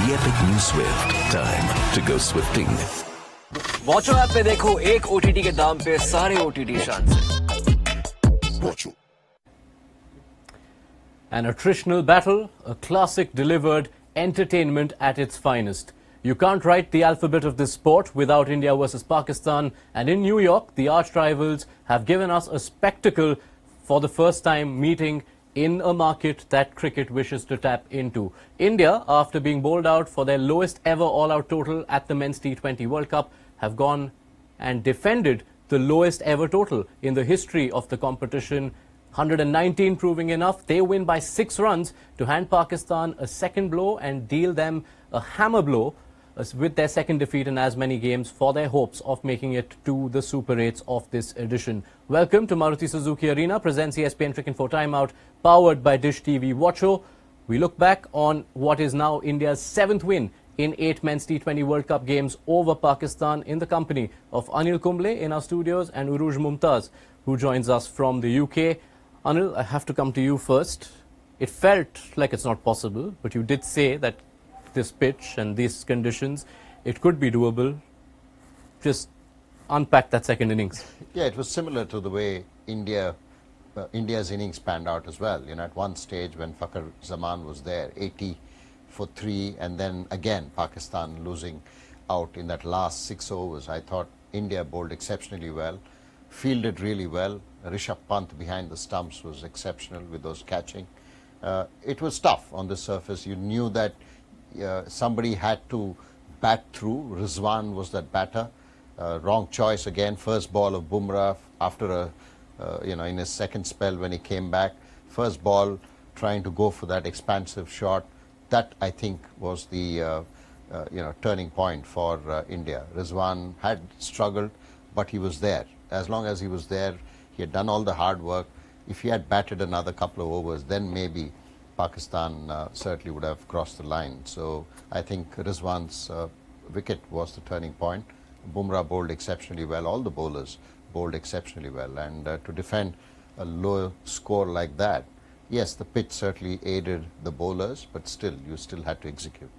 the epic new Swift. Time to go swifting. Watcho app पे देखो एक OTT के दाम पे सारे OTT शान से. An attritional battle, a classic delivered entertainment at its finest. You can't write the alphabet of this sport without India versus Pakistan, and in New York, the arch rivals have given us a spectacle for the first time meeting in a market that cricket wishes to tap into. India, after being bowled out for their lowest ever all-out total at the Men's T20 World Cup, have gone and defended the lowest ever total in the history of the competition. 119 proving enough. They win by 6 runs to hand Pakistan a second blow and deal them a hammer blow with their second defeat in as many games for their hopes of making it to the Super 8s of this edition. Welcome to Maruti Suzuki Arena, presents ESPN Cricket for Timeout, powered by Dish TV Watcho. We look back on what is now India's 7th win in 8 Men's T20 World Cup games over Pakistan in the company of Anil Kumble in our studios and Urooj Mumtaz, who joins us from the UK. Anil, I have to come to you first. It felt like it's not possible, but you did say that this pitch and these conditions, it could be doable. Just unpack that second innings. Yeah, it was similar to the way India's innings panned out as well. You know, at one stage when Fakhar Zaman was there, 80 for 3, and then again Pakistan losing out in that last 6 overs. I thought India bowled exceptionally well, fielded really well. Rishabh Pant behind the stumps was exceptional with those catching. It was tough on the surface. You knew that somebody had to bat through. Rizwan was that batter. Wrong choice again. First ball of Bumrah after in his second spell when he came back. First ball trying to go for that expansive shot. That, I think, was the turning point for India. Rizwan had struggled, but he was there. As long as he was there, he had done all the hard work. If he had batted another couple of overs, then maybe Pakistan certainly would have crossed the line. So I think Rizwan's wicket was the turning point. Bumrah bowled exceptionally well. All the bowlers bowled exceptionally well. And to defend a low score like that, yes, the pitch certainly aided the bowlers, but still, you still had to execute.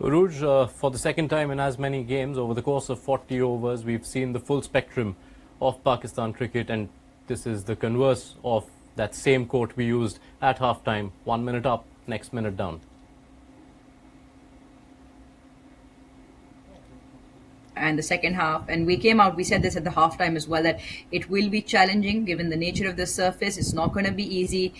Urooj, for the second time in as many games over the course of 40 overs, we've seen the full spectrum of Pakistan cricket, and this is the converse of that same quote we used at halftime: 1 minute up, next minute down. And the second half, and we came out, we said this at the halftime as well, that it will be challenging given the nature of the surface. It's not going to be easy.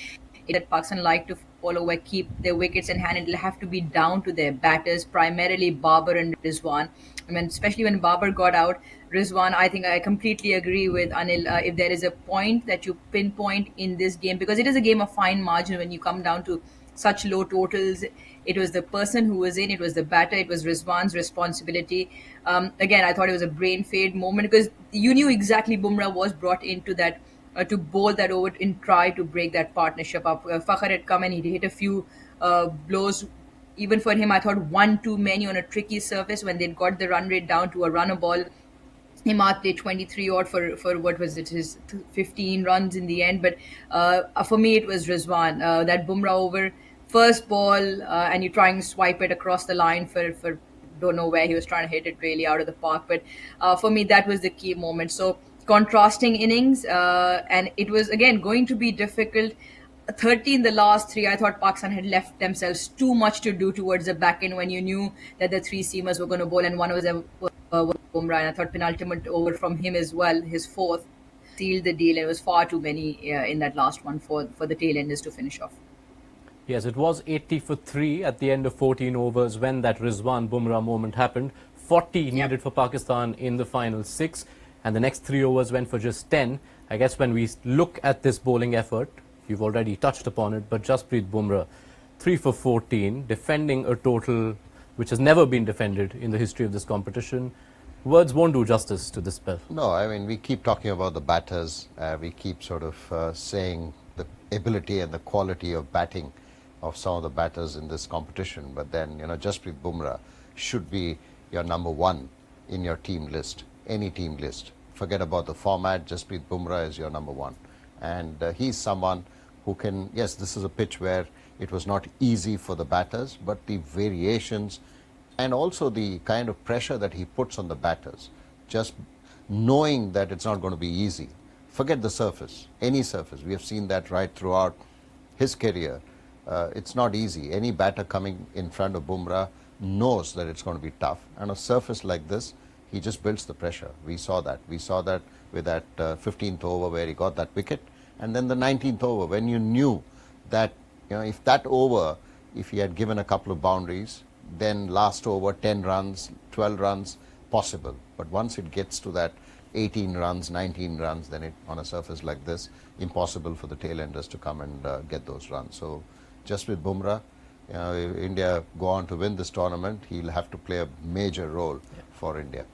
That Pakistan like to follow where keep their wickets in hand. It'll have to be down to their batters, primarily Babar and Rizwan. I mean, especially when Babar got out, Rizwan, I think I completely agree with Anil. If there is a point that you pinpoint in this game, because it is a game of fine margin when you come down to such low totals, it was the person who was in, it was the batter, it was Rizwan's responsibility. Again, I thought it was a brain fade moment because you knew exactly Bumrah was brought into that to bowl that over and try to break that partnership up. Fakhar had come and he hit a few blows. Even for him, I thought one too many on a tricky surface when they'd got the run rate down to a runner ball. Himad played 23 odd for what was it, his 15 runs in the end. But for me, it was Rizwan. That Bumrah over, first ball, and you try and swipe it across the line for don't know where he was trying to hit it really out of the park. But for me, that was the key moment. So contrasting innings, and it was, again, going to be difficult. 30 in the last 3, I thought Pakistan had left themselves too much to do towards the back end when you knew that the 3 seamers were going to bowl, and one was Bumrah, and I thought penultimate over from him as well, his 4th, sealed the deal. It was far too many in that last one for the tail enders to finish off. Yes, it was 80 for 3 at the end of 14 overs when that Rizwan Bumrah moment happened. 40 needed for Pakistan in the final 6, and the next 3 overs went for just 10. I guess when we look at this bowling effort, you've already touched upon it, but Jasprit Bumrah, 3 for 14, defending a total which has never been defended in the history of this competition. Words won't do justice to this spell. No, I mean, we keep talking about the batters. We keep sort of saying the ability and the quality of batting of some of the batters in this competition. But then, Jasprit Bumrah should be your number 1 in your team list, any team list. Forget about the format, Jasprit Bumrah is your number 1. And he's someone who can, yes, this is a pitch where, It was not easy for the batters, but the variations and also the kind of pressure that he puts on the batters, just knowing that it's not going to be easy. Forget the surface, any surface. We have seen that right throughout his career. It's not easy. Any batter coming in front of Bumrah knows that it's going to be tough. And a surface like this, he just builds the pressure. We saw that. We saw that with that 15th over where he got that wicket. And then the 19th over when you knew that, if that over, if he had given a couple of boundaries, then last over 10 runs, 12 runs, possible. But once it gets to that 18 runs, 19 runs, then on a surface like this, impossible for the tailenders to come and get those runs. So just with Bumrah, if India go on to win this tournament, he'll have to play a major role for India.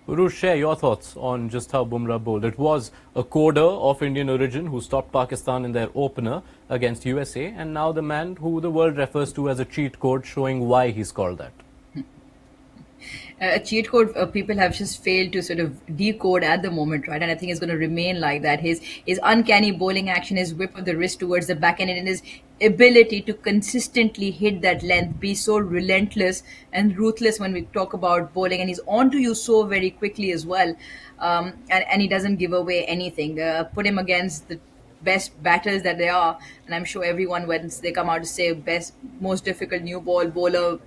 Urooj, share your thoughts on just how Bumrah bowled. It was a coder of Indian origin who stopped Pakistan in their opener against USA, and now the man who the world refers to as a cheat code, showing why he scored that. A cheat code people have just failed to sort of decode at the moment, right? And I think it's going to remain like that. His uncanny bowling action, his whip of the wrist towards the back end, and his ability to consistently hit that length, be so relentless and ruthless when we talk about bowling, and he's on to you so very quickly as well. And he doesn't give away anything. Put him against the best batters that they are, and I'm sure everyone, when they come out to say best, most difficult new ball bowler,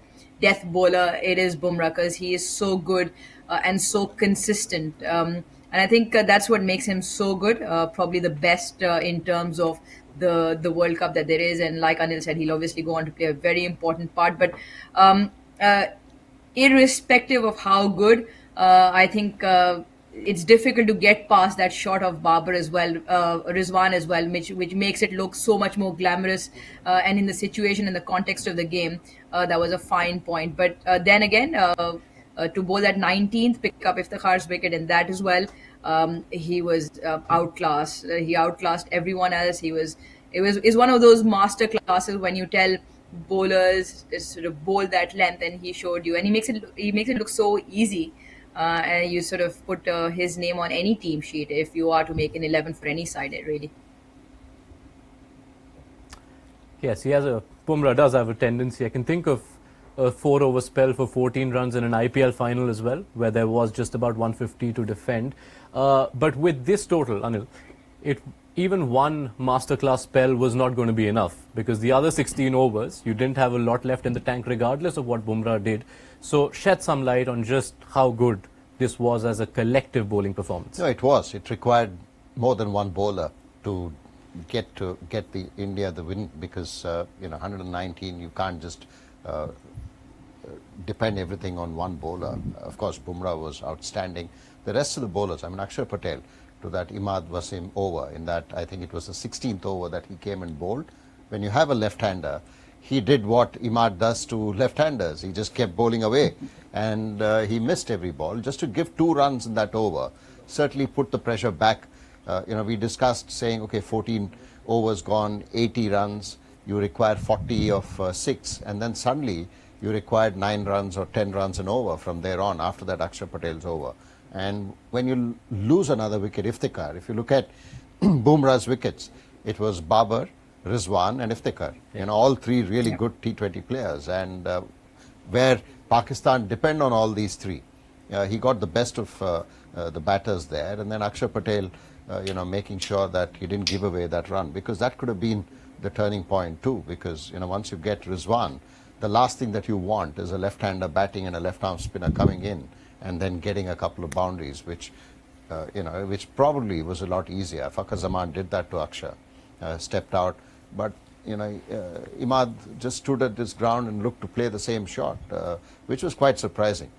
death bowler, it is Bumrah, because he is so good and so consistent. And I think that's what makes him so good, probably the best in terms of the World Cup that there is. And like Anil said, he'll obviously go on to play a very important part. But irrespective of how good, I think it's difficult to get past that shot of Babar as well, Rizwan as well, which makes it look so much more glamorous. And in the situation, in the context of the game, that was a fine point. But then again, to bowl that 19th, pick up Iftikhar's wicket in that as well, he was outclassed. He outclassed everyone else. It's one of those master classes when you tell bowlers to sort of bowl that length, and he showed you, and he makes it look so easy. And you sort of put his name on any team sheet if you are to make an 11 for any side, really. Yes, Bumrah does have a tendency. I can think of a 4-over spell for 14 runs in an IPL final as well, where there was just about 150 to defend. But with this total, Anil, even one masterclass spell was not going to be enough, because the other 16 overs, you didn't have a lot left in the tank regardless of what Bumrah did. So shed some light on just how good this was as a collective bowling performance. No, it was. It required more than one bowler to get the India the win, because 119, you can't just depend everything on one bowler. Of course, Bumrah was outstanding. The rest of the bowlers, Akshar Patel to that Imad Wasim over, in that I think it was the 16th over that he came and bowled. When you have a left-hander, he did what Imad does to left-handers. He just kept bowling away, and he missed every ball. Just to give 2 runs in that over certainly put the pressure back. We discussed saying, okay, 14 overs gone, 80 runs, you require 40 of 6, and then suddenly you required 9 runs or 10 runs an over from there on, after that Akshar Patel's over. And when you lose another wicket, Iftikhar, if you look at Bumrah's wickets, it was Babar, Rizwan and Iftikhar, all three really good T20 players, and where Pakistan depend on all these three. He got the best of the batters there, and then Akshar Patel, making sure that he didn't give away that run, because that could have been the turning point too, because once you get Rizwan, the last thing that you want is a left-hander batting and a left-arm spinner coming in and then getting a couple of boundaries, which probably was a lot easier. Fakhar Zaman did that to Akshar, stepped out. But, Imad just stood at his ground and looked to play the same shot, which was quite surprising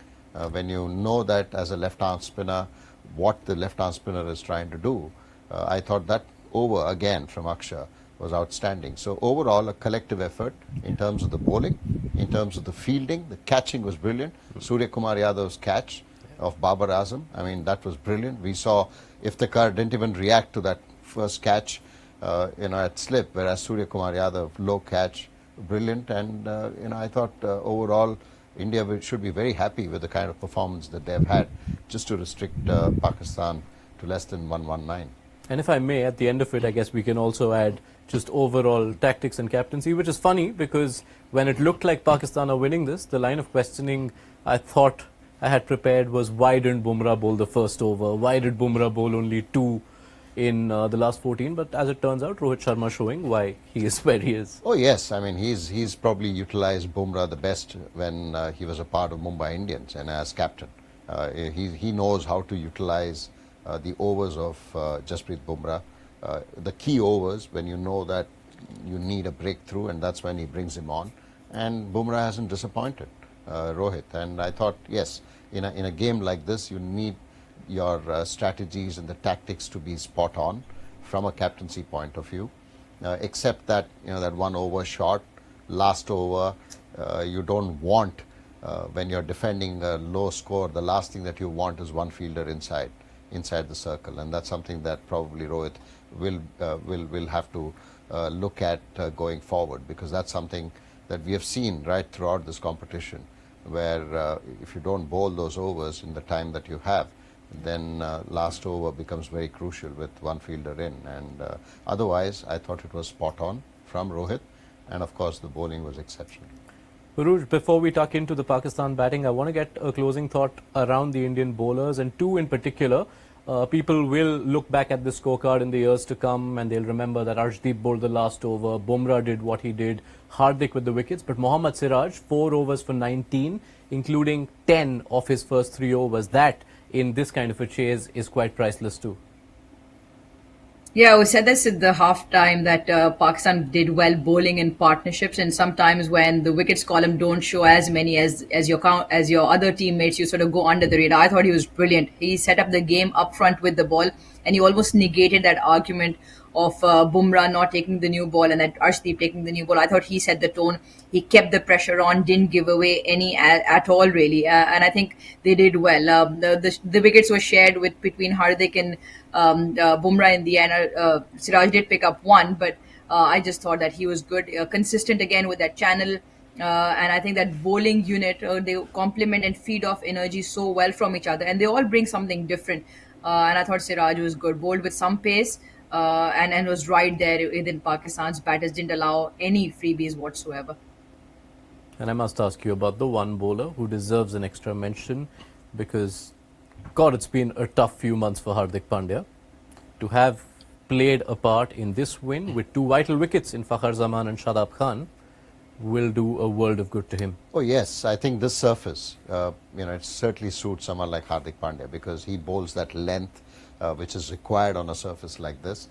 when you know that as a left-arm spinner, what the left-arm spinner is trying to do. I thought that over again from Akshar was outstanding. So overall, a collective effort in terms of the bowling, in terms of the fielding. The catching was brilliant. Surya Kumar Yadav's catch of Babar Azam, that was brilliant. We saw Iftikhar didn't even react to that first catch, at slip, whereas Surya Kumar Yadav, low catch, brilliant. And, I thought overall India should be very happy with the kind of performance that they've had, just to restrict Pakistan to less than 119. And if I may, at the end of it, I guess we can also add just overall tactics and captaincy, which is funny because when it looked like Pakistan are winning this, the line of questioning I thought I had prepared was why didn't Bumrah bowl the first over? Why did Bumrah bowl only 2 in the last 14? But as it turns out, Rohit Sharma showing why he is where he is. Oh yes, I mean he's probably utilized Bumrah the best when he was a part of Mumbai Indians and as captain. He knows how to utilize the overs of Jasprit Bumrah, the key overs when you know that you need a breakthrough, and that's when he brings him on. And Bumrah hasn't disappointed Rohit. And I thought, yes, in a game like this, you need your strategies and the tactics to be spot on from a captaincy point of view. Except that that 1 over shot, last over, you don't want when you're defending a low score. The last thing that you want is one fielder inside the circle, and that's something that probably Rohit will have to look at going forward, because that's something that we have seen right throughout this competition, where if you don't bowl those overs in the time that you have, then last over becomes very crucial with one fielder in. And otherwise, I thought it was spot on from Rohit, and of course the bowling was exceptional. Urooj, before we tuck into the Pakistan batting, I want to get a closing thought around the Indian bowlers, and two in particular. People will look back at the scorecard in the years to come and they'll remember that Arshdeep bowled the last over, Bumrah did what he did, Hardik with the wickets, but Mohammad Siraj, 4 overs for 19, including 10 of his first 3 overs. That, in this kind of a chase, is quite priceless too. Yeah, we said this at the halftime that Pakistan did well bowling in partnerships, and sometimes when the wickets column don't show as many as your other teammates, you sort of go under the radar. I thought he was brilliant. He set up the game up front with the ball, and he almost negated that argument of Bumrah not taking the new ball and that Arshdeep taking the new ball. I thought he set the tone. He kept the pressure on, didn't give away any at all, really. And I think they did well. The wickets were shared between Hardik and Bumrah in the end. Siraj did pick up one, but I just thought that he was good, consistent again with that channel. And I think that bowling unit, they complement and feed off energy so well from each other, and they all bring something different. And I thought Siraj was good, bowled with some pace, and was right there within Pakistan's batters, didn't allow any freebies whatsoever. And I must ask you about the one bowler who deserves an extra mention, because, God, it's been a tough few months for Hardik Pandya. To have played a part in this win with 2 vital wickets in Fakhar Zaman and Shadab Khan will do a world of good to him. Oh yes, I think this surface, it certainly suits someone like Hardik Pandya, because he bowls that length which is required on a surface like this.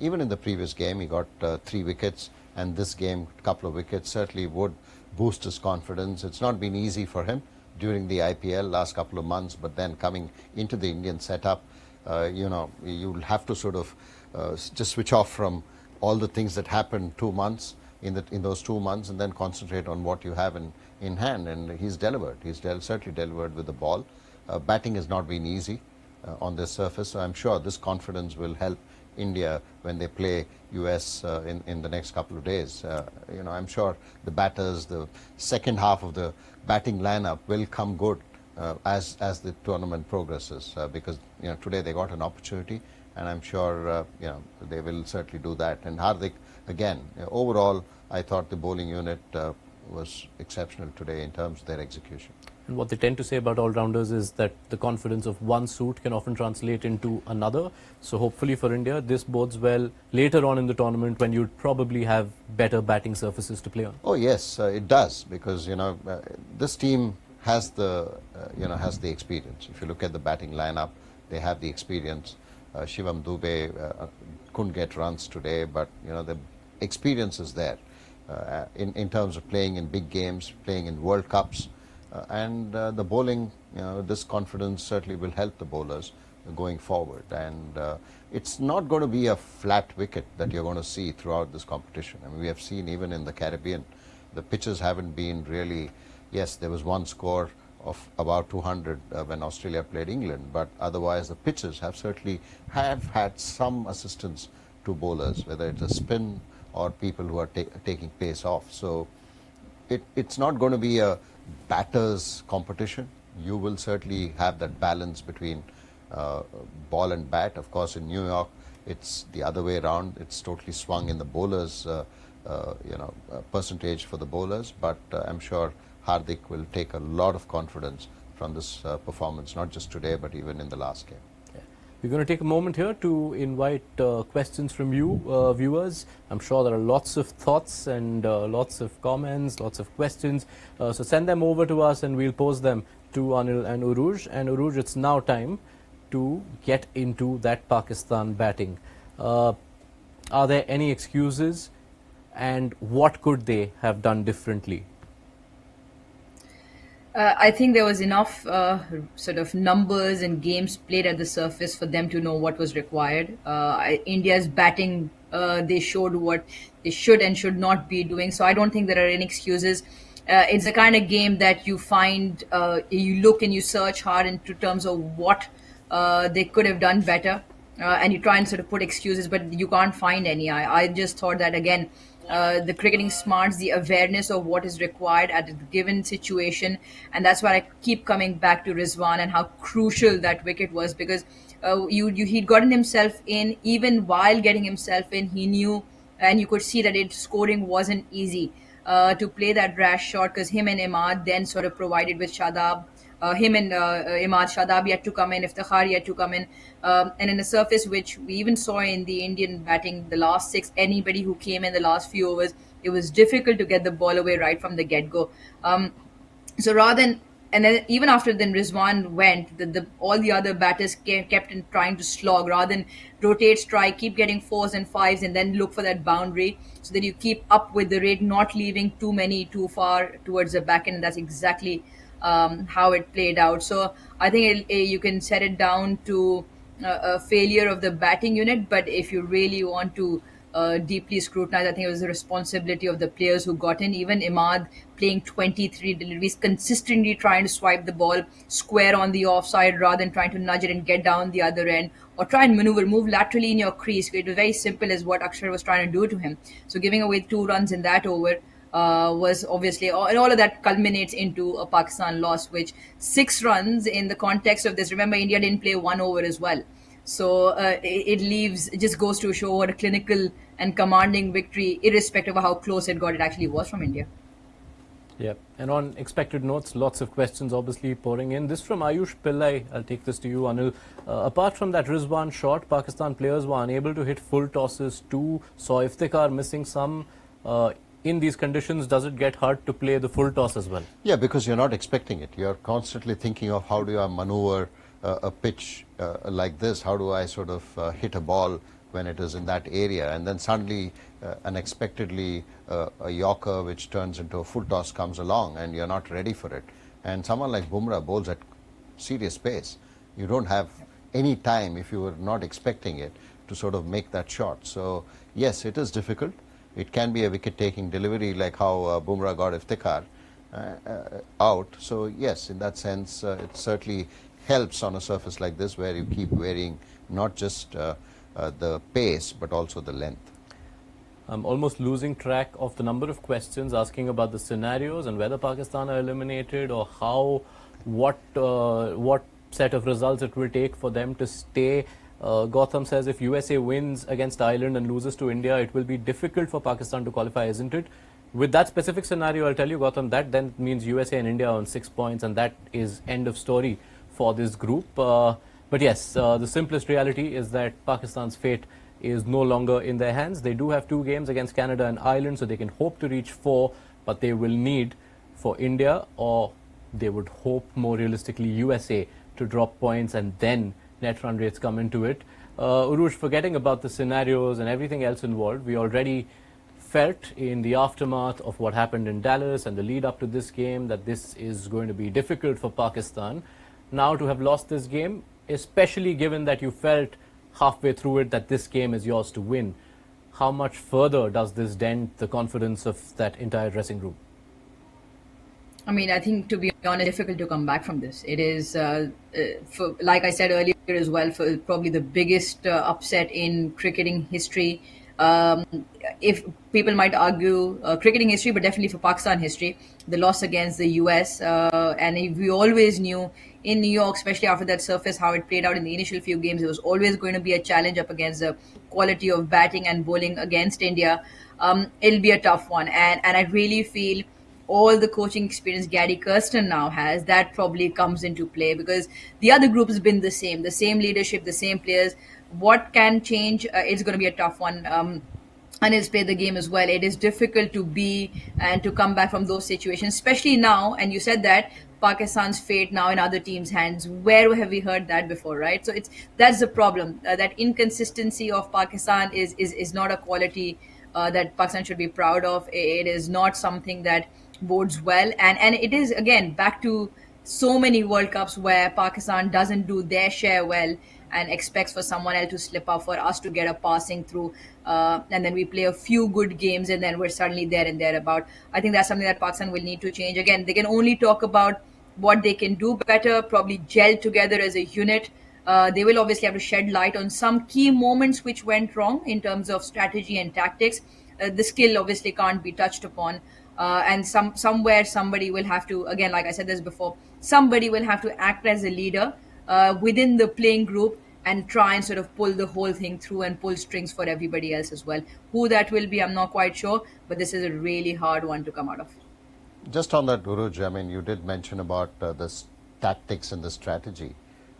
Even in the previous game, he got 3 wickets, and this game, a couple of wickets, certainly would boost his confidence. It's not been easy for him during the IPL last couple of months, but then coming into the Indian setup, you'll have to sort of just switch off from all the things that happened 2 months in those 2 months, and then concentrate on what you have in hand. And he's delivered. He's certainly delivered with the ball. Batting has not been easy on this surface, so I'm sure this confidence will help India when they play US in the next couple of days. I'm sure the batters, the second half of the batting lineup will come good as the tournament progresses, because today they got an opportunity, and I'm sure they will certainly do that. And Hardik, again, overall, I thought the bowling unit was exceptional today in terms of their execution. And what they tend to say about all-rounders is that the confidence of one suit can often translate into another. So hopefully for India, this bodes well later on in the tournament when you'd probably have better batting surfaces to play on. Oh yes, it does, because this team has the experience. If you look at the batting lineup, they have the experience. Shivam Dube couldn't get runs today, but the experience is there in terms of playing in big games, playing in World Cups. And the bowling, this confidence certainly will help the bowlers going forward. And it's not going to be a flat wicket that you're going to see throughout this competition. I mean, we have seen even in the Caribbean, the pitches haven't been really, yes, there was one score of about 200 when Australia played England, but otherwise the pitches have certainly had some assistance to bowlers, whether it's a spin or people who are taking pace off. So it's not going to be a batter's competition. You will certainly have that balance between ball and bat. Of course, in New York, It's the other way around. It's totally swung in the bowlers, percentage for the bowlers. But I'm sure Hardik will take a lot of confidence from this performance, not just today, but even in the last game. We're going to take a moment here to invite questions from you, viewers. I'm sure there are lots of thoughts and lots of comments, lots of questions. So send them over to us and we'll pose them to Anil and Urooj. And Urooj, it's now time to get into that Pakistan batting. Are there any excuses and what could they have done differently? I think there was enough sort of numbers and games played at the surface for them to know what was required. India's batting, they showed what they should and should not be doing. So I don't think there are any excuses. It's the kind of game that you find, you look and you search hard into terms of what they could have done better. And you try and sort of put excuses, but you can't find any. I just thought that, again, the cricketing smarts, the awareness of what is required at a given situation. And that's why I keep coming back to Rizwan and how crucial that wicket was, because he'd gotten himself in. Even while getting himself in, he knew, and you could see that scoring wasn't easy to play that rash shot, because him and Imad then sort of provided with Shadab. Him and Imad, Shadab had to come in, Iftikhar had to come in, and in a surface which we even saw in the Indian batting, the last six, anybody who came in the last few overs, it was difficult to get the ball away right from the get-go. So rather than, and then even after then Rizwan went, all the other batters kept in trying to slog, rather than rotate, strike, keep getting fours and fives, and then look for that boundary so that you keep up with the rate, not leaving too many too far towards the back end. And that's exactly how it played out. So I think you can set it down to a failure of the batting unit, but if you really want to deeply scrutinize, I think it was the responsibility of the players who got in. Even Imad playing 23 deliveries, consistently trying to swipe the ball square on the offside rather than trying to nudge it and get down the other end, or try and move laterally in your crease. It was very simple as what Akshar was trying to do to him. So giving away 2 runs in that over was obviously, and all of that culminates into a Pakistan loss, which 6 runs in the context of this. Remember, India didn't play 1 over as well. So it just goes to show what a clinical and commanding victory, irrespective of how close it actually was from India. Yeah, and on expected notes, lots of questions obviously pouring in. This from Ayush Pillai. I'll take this to you, Anil. Apart from that Rizwan shot, Pakistan players were unable to hit full tosses too. Saw Iftikhar missing some. In these conditions, does it get hard to play the full toss as well? Yeah, because you're not expecting it. You're constantly thinking of how do I maneuver a pitch like this? How do I sort of hit a ball when it is in that area? And then suddenly, unexpectedly, a Yorker which turns into a full toss comes along and you're not ready for it. And someone like Bumrah bowls at serious pace. You don't have any time, if you were not expecting it, to sort of make that shot. So yes, it is difficult. It can be a wicket-taking delivery like how Bumrah got Iftikhar out. So yes, in that sense, it certainly helps on a surface like this where you keep varying not just the pace but also the length. I'm almost losing track of the number of questions asking about the scenarios and whether Pakistan are eliminated, or what set of results it will take for them to stay. Gautam says if USA wins against Ireland and loses to India, it will be difficult for Pakistan to qualify, isn't it? With that specific scenario, I'll tell you, Gautam, that then means USA and India on 6 points, and that is end of story for this group. But yes, the simplest reality is that Pakistan's fate is no longer in their hands. They do have 2 games against Canada and Ireland, so they can hope to reach 4, but they will need for India, or they would hope more realistically USA, to drop points and then net run rates come into it. Urooj, forgetting about the scenarios and everything else involved, we already felt in the aftermath of what happened in Dallas and the lead up to this game that this is going to be difficult for Pakistan. Now to have lost this game, especially given that you felt halfway through it that this game is yours to win, how much further does this dent the confidence of that entire dressing room? I mean, I think, to be honest, it's difficult to come back from this. It is, like I said earlier as well, for probably the biggest upset in cricketing history. If people might argue cricketing history, but definitely for Pakistan history, the loss against the US. And we always knew in New York, especially after that surface, how it played out in the initial few games. It was always going to be a challenge up against the quality of batting and bowling against India. It'll be a tough one, and I really feel all the coaching experience Gary Kirsten now has, that probably comes into play, because the other group has been the same leadership, the same players. What can change? It's going to be a tough one. Anil's played the game as well. It is difficult to be and to come back from those situations, especially now. And you said that Pakistan's fate now in other teams' hands. Where have we heard that before, right? So that's the problem. That inconsistency of Pakistan is not a quality that Pakistan should be proud of. It is not something that bodes well, and it is again back to so many World Cups where Pakistan doesn't do their share well and expects for someone else to slip up, for us to get a passing through, and then we play a few good games and then we're suddenly there and thereabout. I think that's something that Pakistan will need to change. Again, they can only talk about what they can do better, probably gel together as a unit. They will obviously have to shed light on some key moments which went wrong in terms of strategy and tactics. The skill obviously can't be touched upon. And somewhere somebody will have to, again, like I said this before, somebody will have to act as a leader within the playing group and try and sort of pull the whole thing through and pull strings for everybody else as well. Who that will be, I'm not quite sure, but this is a really hard one to come out of. Just on that, Urooj, I mean, you did mention about the tactics and the strategy.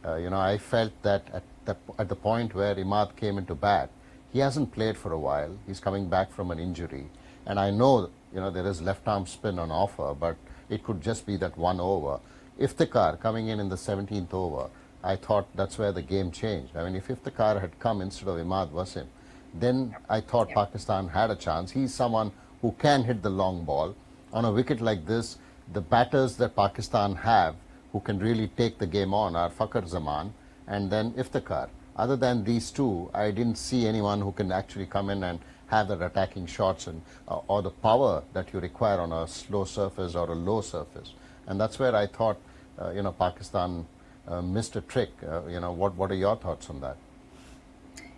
I felt that at the point where Imad came into bat, he hasn't played for a while. He's coming back from an injury. And I know, there is left-arm spin on offer, but it could just be that one over. Iftikhar coming in the 17th over, I thought that's where the game changed. I mean, if Iftikhar had come instead of Imad Wasim, then I thought Pakistan had a chance. He's someone who can hit the long ball. On a wicket like this, the batters that Pakistan have who can really take the game on are Fakhar Zaman and then Iftikhar. Other than these two, I didn't see anyone who can actually come in and have that attacking shots and or the power that you require on a slow surface or a low surface. And that's where I thought, Pakistan missed a trick. What are your thoughts on that?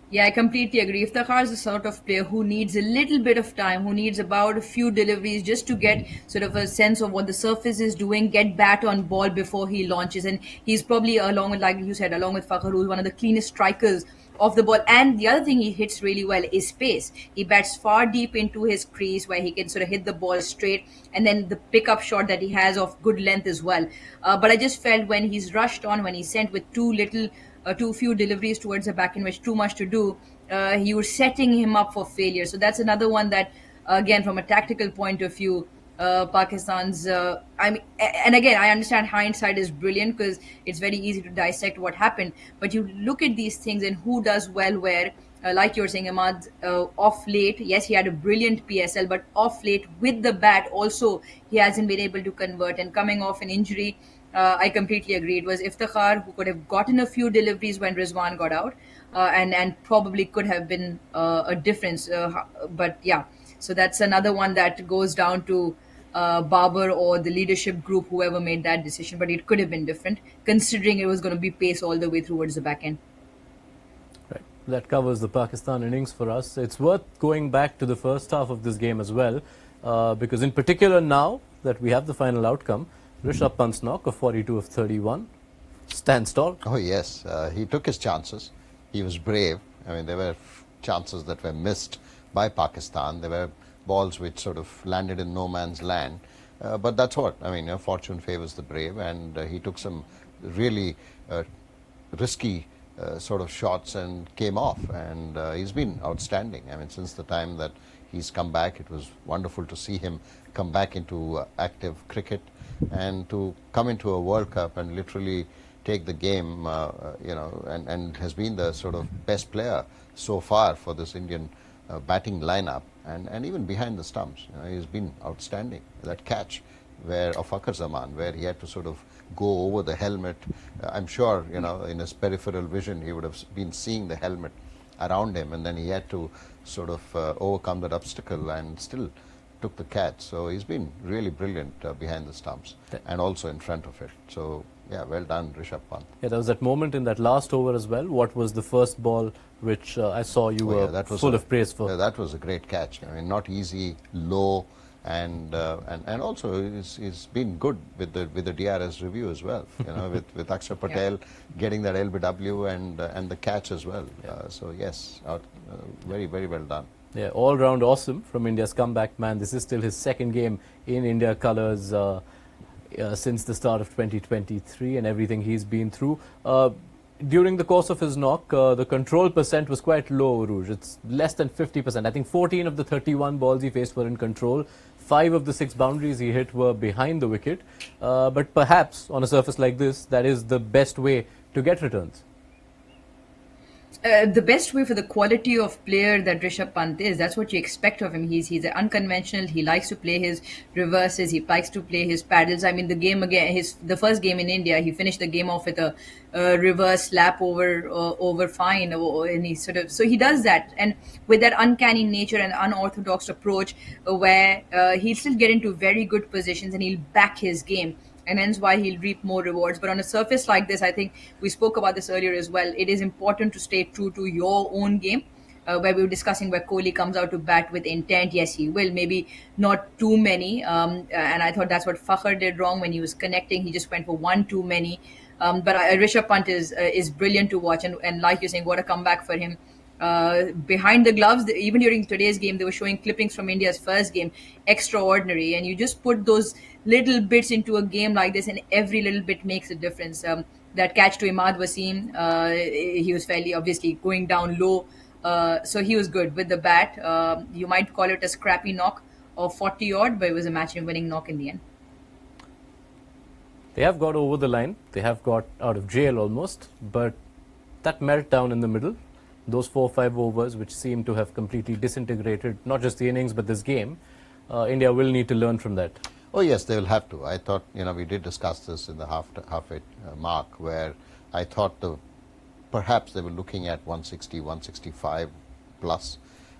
Yeah, I completely agree. Iftikhar is the sort of player who needs a little bit of time, who needs about a few deliveries just to get sort of a sense of what the surface is doing, get bat on ball before he launches. And he's probably, along with, like you said, along with Fakhar, who's one of the cleanest strikers of the ball. And the other thing he hits really well is space. He bats far deep into his crease where he can sort of hit the ball straight, and then the pickup shot that he has of good length as well. But I just felt when he's rushed on, when he's sent with too few deliveries towards the back end, which too much to do, he was setting him up for failure. So that's another one that, again, from a tactical point of view, Pakistan's. And again, I understand hindsight is brilliant because it's very easy to dissect what happened. But you look at these things and who does well where. Like you're saying, Ahmad, off late, yes, he had a brilliant PSL, but off late with the bat also, he hasn't been able to convert. And coming off an injury, I completely agree. It was Iftikhar who could have gotten a few deliveries when Rizwan got out, and probably could have been a difference. But yeah, so that's another one that goes down to Babar or the leadership group, whoever made that decision. But it could have been different, considering it was going to be pace all the way towards the back end. Right. That covers the Pakistan innings for us. It's worth going back to the first half of this game as well, because in particular now that we have the final outcome, Rishabh Pant's knock of 42 of 31 stands tall. Oh yes, he took his chances. He was brave. I mean, there were chances that were missed by Pakistan. There were balls which sort of landed in no man's land. But that's what, I mean, fortune favors the brave, and he took some really risky sort of shots and came off, and he's been outstanding. I mean, since the time that he's come back, it was wonderful to see him come back into active cricket and to come into a World Cup and literally take the game, and has been the sort of best player so far for this Indian batting lineup, and even behind the stumps. He's been outstanding. That catch of Fakhar Zaman, where he had to sort of go over the helmet. I'm sure, in his peripheral vision, he would have been seeing the helmet around him, and then he had to sort of overcome that obstacle and still took the catch. So he's been really brilliant behind the stumps and also in front of it. So yeah, well done, Rishabh Pant. Yeah, there was that moment in that last over as well. What was the first ball which I saw you were full of praise for? Yeah, that was a great catch. I mean, not easy, low, and also he's been good with the DRS review as well. You know, with Akshar Patel getting that LBW and the catch as well. So yes, very well done. Yeah, all round awesome from India's comeback man. This is still his second game in India colours since the start of 2023 and everything he's been through. During the course of his knock, the control percent was quite low, Urooj. It's less than 50%. I think 14 of the 31 balls he faced were in control. 5 of the 6 boundaries he hit were behind the wicket. But perhaps on a surface like this, that is the best way to get returns. The best way for the quality of player that Rishabh Pant is, that's what you expect of him. He's unconventional. He likes to play his reverses. He likes to play his paddles. I mean, the first game in India, he finished the game off with a reverse slap over fine, and so he does that, and with that uncanny nature and unorthodox approach, where he'll still get into very good positions and he'll back his game. And hence why he'll reap more rewards. But on a surface like this, I think we spoke about this earlier as well, it is important to stay true to your own game. Where we were discussing where Kohli comes out to bat with intent. Yes, he will. Maybe not too many. And I thought that's what Fakhr did wrong when he was connecting. He just went for one too many. But Rishabh Pant is brilliant to watch. And like you're saying, what a comeback for him. Behind the gloves, even during today's game, they were showing clippings from India's first game. Extraordinary. And you just put those little bits into a game like this, and every little bit makes a difference. That catch to Imad Wasim, he was fairly obviously going down low. So he was good with the bat. You might call it a scrappy knock of 40 odd, but it was a match-winning knock in the end. They have got over the line. They have got out of jail almost. But that meltdown in the middle, those 4 or 5 overs which seem to have completely disintegrated not just the innings but this game, India will need to learn from that. Oh yes, they will have to. I thought, we did discuss this in the halfway mark, where I thought perhaps they were looking at 160, 165 plus.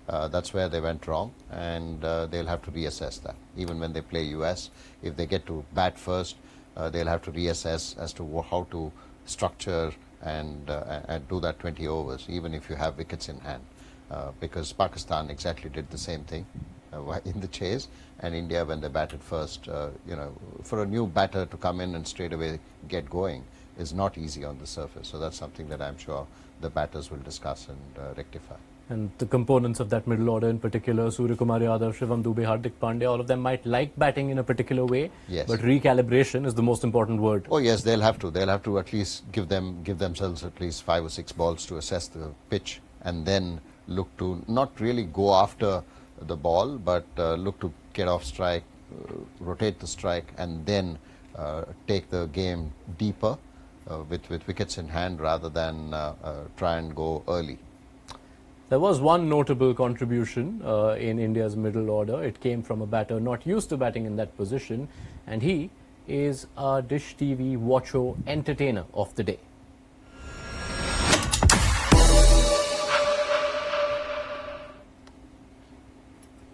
That's where they went wrong, and they'll have to reassess that. Even when they play US, if they get to bat first, they'll have to reassess as to how to structure and do that 20 overs, even if you have wickets in hand. Because Pakistan exactly did the same thing in the chase, and India, when they batted first, for a new batter to come in and straight away get going is not easy on the surface. So that's something that I'm sure the batters will discuss and rectify. And the components of that middle order in particular, Surya Kumar Yadav, Shivam Dube, Hardik Pandya, all of them might like batting in a particular way, yes, but recalibration is the most important word. Oh yes, they'll have to. They'll have to at least give themselves at least 5 or 6 balls to assess the pitch, and then look to not really go after the ball, but look to get off strike, rotate the strike, and then take the game deeper with wickets in hand rather than try and go early. There was one notable contribution in India's middle order. It came from a batter not used to batting in that position, and he is our Dish TV Watcho entertainer of the day.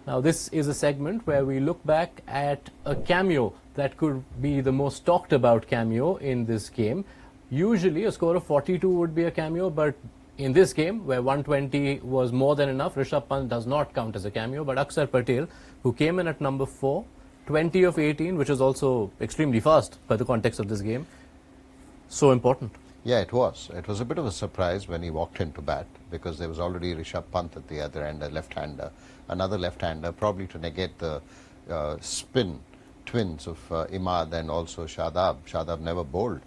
Now, this is a segment where we look back at a cameo that could be the most talked about cameo in this game. Usually, a score of 42 would be a cameo, but in this game, where 120 was more than enough, Rishabh Pant does not count as a cameo, but Akshar Patel, who came in at number 4, 20 of 18, which is also extremely fast by the context of this game, so important. Yeah, it was. It was a bit of a surprise when he walked into bat, because there was already Rishabh Pant at the other end, a left-hander, another left-hander, probably to negate the spin twins of Imad and also Shadab. Shadab never bowled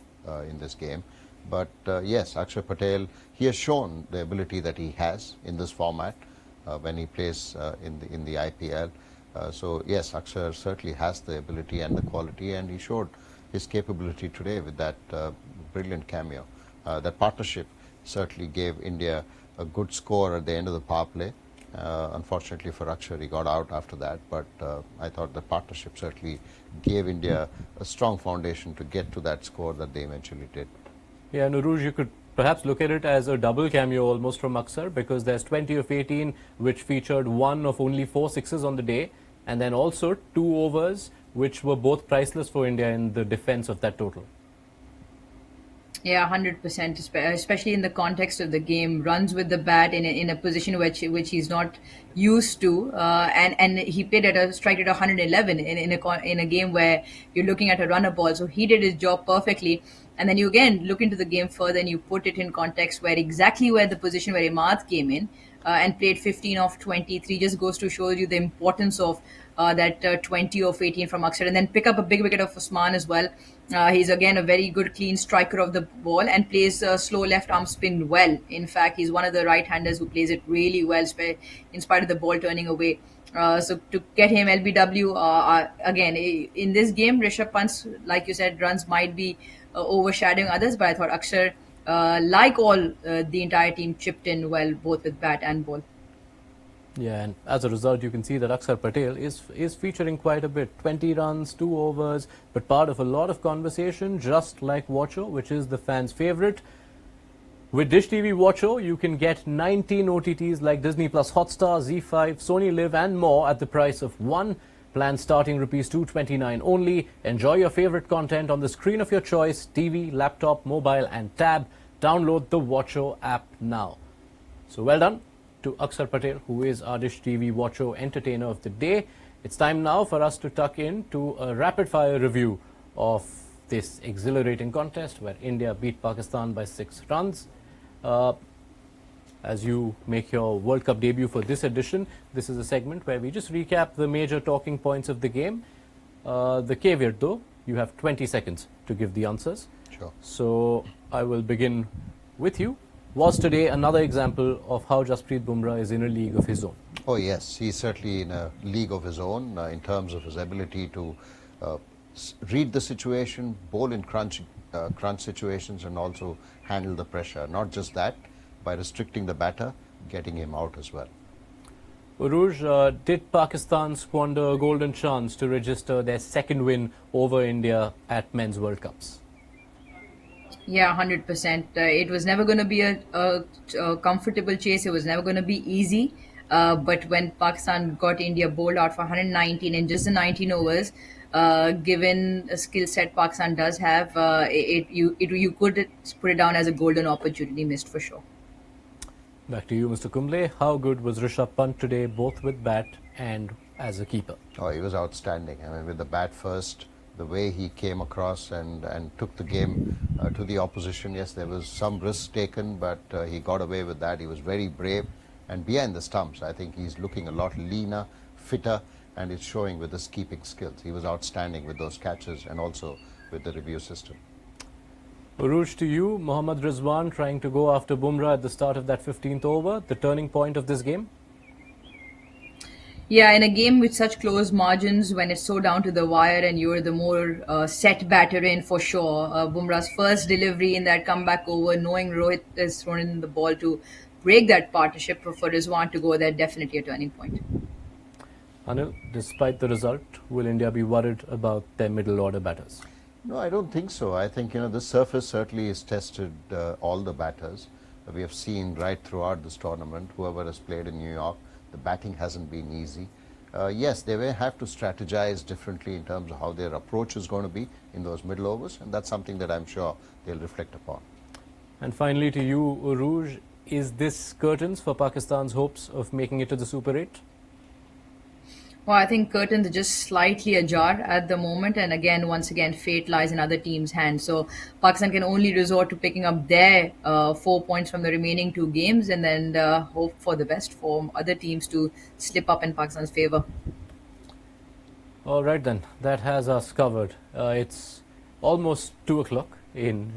in this game. But yes, Akshar Patel, he has shown the ability that he has in this format when he plays in the IPL. So yes, Akshar certainly has the ability and the quality, and he showed his capability today with that brilliant cameo. That partnership certainly gave India a good score at the end of the power play. Unfortunately for Akshar, he got out after that, but I thought the partnership certainly gave India a strong foundation to get to that score that they eventually did. Yeah, and Urooj, you could perhaps look at it as a double cameo almost from Akshar, because there's 20 of 18, which featured one of only 4 sixes on the day, and then also 2 overs, which were both priceless for India in the defense of that total. Yeah, 100%, especially in the context of the game. Runs with the bat in a position which he's not used to, and he played at a strike rate of 111 in a game where you're looking at a runner ball. So he did his job perfectly. And then you again look into the game further and you put it in context where the position where Imad came in and played 15 of 23 just goes to show you the importance of that 20 of 18 from Akshar, and then pick up a big wicket of Usman as well. He's again a very good clean striker of the ball and plays slow left arm spin well. In fact, he's one of the right-handers who plays it really well, in spite of the ball turning away. So to get him LBW again in this game, Rishabh Pant's, like you said, runs might be overshadowing others, but I thought Akshar, like all the entire team, chipped in well both with bat and ball. Yeah, and as a result, you can see that Akshar Patel is featuring quite a bit. 20 runs, 2 overs, but part of a lot of conversation, just like Watcho, which is the fans' favorite. With Dish TV Watcho, you can get 19 OTTs like Disney Plus Hotstar, Z5, Sony Live and more at the price of one. Plan starting rupees 229 only. Enjoy your favorite content on the screen of your choice, TV, laptop, mobile and tab. Download the Watcho app now. So well done to Akshar Patel, who is our Dish TV Watcho entertainer of the day. It's time now for us to tuck in to a rapid-fire review of this exhilarating contest where India beat Pakistan by 6 runs. As you make your World Cup debut for this edition, this is a segment where we just recap the major talking points of the game. The caveat though, you have 20 seconds to give the answers. Sure. So I will begin with you. Was today another example of how Jasprit Bumrah is in a league of his own? Oh yes, he's certainly in a league of his own in terms of his ability to read the situation, bowl in crunch situations and also handle the pressure. Not just that, by restricting the batter, getting him out as well. Urooj, did Pakistan squander a golden chance to register their second win over India at Men's World Cups? Yeah, 100%. It was never going to be a comfortable chase. It was never going to be easy. But when Pakistan got India bowled out for 119 in just the 19 overs, given a skill set Pakistan does have, you could put it down as a golden opportunity missed for sure. Back to you, Mr. Kumble. How good was Rishabh Pant today, both with bat and as a keeper? Oh, he was outstanding. I mean, with the bat first, the way he came across and took the game to the opposition. Yes, there was some risk taken, but he got away with that. He was very brave. And behind the stumps, I think he's looking a lot leaner, fitter, and it's showing with his keeping skills. He was outstanding with those catches and also with the review system. Urooj, to you, Mohammad Rizwan trying to go after Bumrah at the start of that 15th over, the turning point of this game? Yeah, in a game with such close margins, when it's so down to the wire and you're the more set batter in for sure, Bumrah's first delivery in that comeback over, knowing Rohit is thrown in the ball to break that partnership for Rizwan to go there, definitely a turning point. Anil, despite the result, will India be worried about their middle order batters? No, I don't think so. I think, this surface certainly has tested all the batters. We have seen right throughout this tournament, whoever has played in New York, the batting hasn't been easy. Yes, they will have to strategize differently in terms of how their approach is going to be in those middle overs, and that's something that I'm sure they'll reflect upon. And finally to you, Urooj, is this curtains for Pakistan's hopes of making it to the Super 8? Well, I think curtains are just slightly ajar at the moment, and once again, fate lies in other teams' hands. So Pakistan can only resort to picking up their 4 points from the remaining 2 games, and then hope for the best for other teams to slip up in Pakistan's favour. All right then, that has us covered. It's almost 2 o'clock in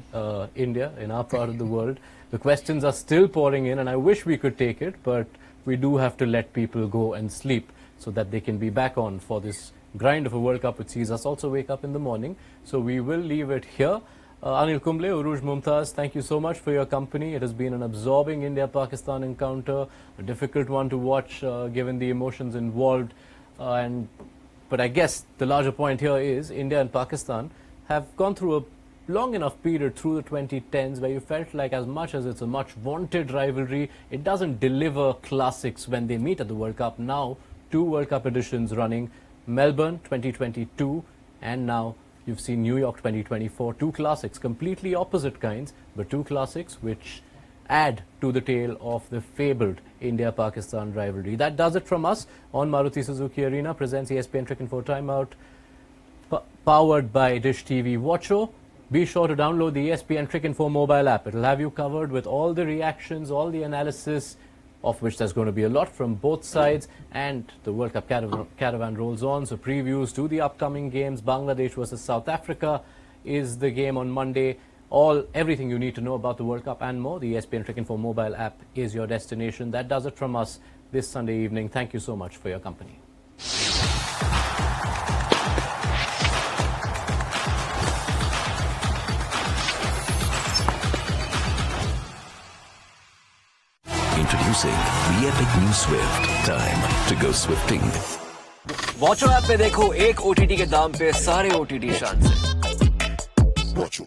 India, in our part of the world. The questions are still pouring in, and I wish we could take it, but we do have to let people go and sleep, so that they can be back on for this grind of a World Cup which sees us also wake up in the morning. So we will leave it here. Anil Kumble, Urooj, Mumtaz, thank you so much for your company. It has been an absorbing India-Pakistan encounter, a difficult one to watch given the emotions involved. But I guess the larger point here is India and Pakistan have gone through a long enough period through the 2010s where you felt like as much as it's a much wanted rivalry, it doesn't deliver classics when they meet at the World Cup. Now, 2 World Cup editions running, Melbourne 2022 and now You've seen New York 2024, two classics, completely opposite kinds, but two classics which add to the tale of the fabled India-Pakistan rivalry. That does it from us on Maruti Suzuki Arena, presents ESPN Cricket Info Timeout, powered by Dish TV. Watcho, be sure to download the ESPN Cricket Info mobile app. It'll have you covered with all the reactions, all the analysis, of which there's going to be a lot from both sides, and the World Cup caravan rolls on. So previews to the upcoming games. Bangladesh versus South Africa is the game on Monday. Everything you need to know about the World Cup and more. The ESPN Cricket Info mobile app is your destination. That does it from us this Sunday evening. Thank you so much for your company. Introducing the epic new Swift. Time to go swifting. Watcho app पे देखो एक OTT के दाम पे सारे OTT शान से। Watch